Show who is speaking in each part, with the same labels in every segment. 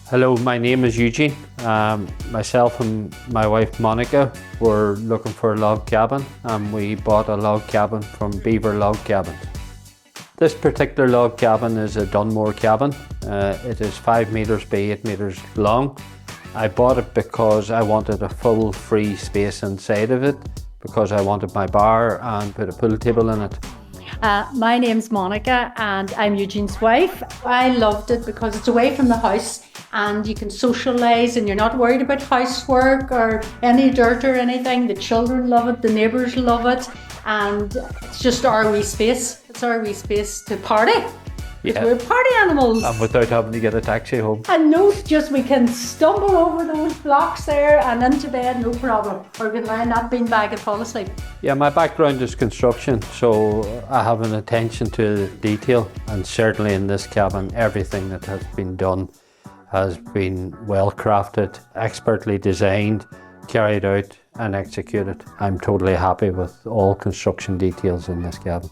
Speaker 1: Hello, my name is Eugene. Myself and my wife Monica were looking for a log cabin, and we bought a log cabin from Beaver Log Cabins. This particular log cabin is a Dunmore cabin. It is 5 metres by 8 metres long. I bought it because I wanted a full free space inside of it, because I wanted my bar and put a pool table in it.
Speaker 2: My name's Monica and I'm Eugene's wife. I loved it because it's away from the house and you can socialise and you're not worried about housework or any dirt or anything. The children love it, the neighbours love it, and it's just our wee space. It's our wee space to party.
Speaker 1: Yeah.
Speaker 2: We're party animals.
Speaker 1: And without having to get a taxi home.
Speaker 2: And no, just we can stumble over those blocks there and into bed, no problem. Or we can lie in that beanbag and fall asleep.
Speaker 1: Yeah, my background is construction, so I have an attention to detail, and certainly in this cabin, everything that has been done has been well crafted, expertly designed, carried out and executed. I'm totally happy with all construction details in this cabin.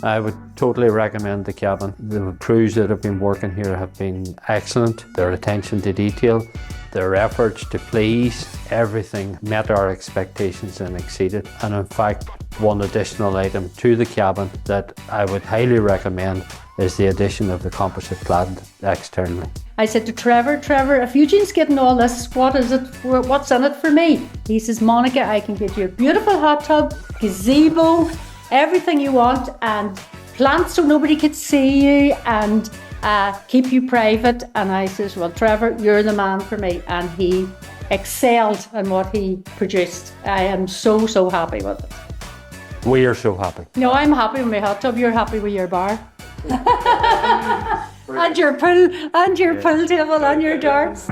Speaker 1: I would totally recommend the cabin. The crews that have been working here have been excellent. Their attention to detail, their efforts to please, everything met our expectations and exceeded. And in fact, one additional item to the cabin that I would highly recommend is the addition of the composite cladding externally.
Speaker 2: I said to Trevor, if Eugene's getting all this, what's in it for me? He says, Monica, I can get you a beautiful hot tub, gazebo, everything you want, and plants so nobody could see you, and keep you private. And I says, well, Trevor, you're the man for me. And he excelled in what he produced. I am so happy with it.
Speaker 1: We are so happy.
Speaker 2: No, I'm happy with my hot tub. You're happy with your bar. And your pool table and your darts.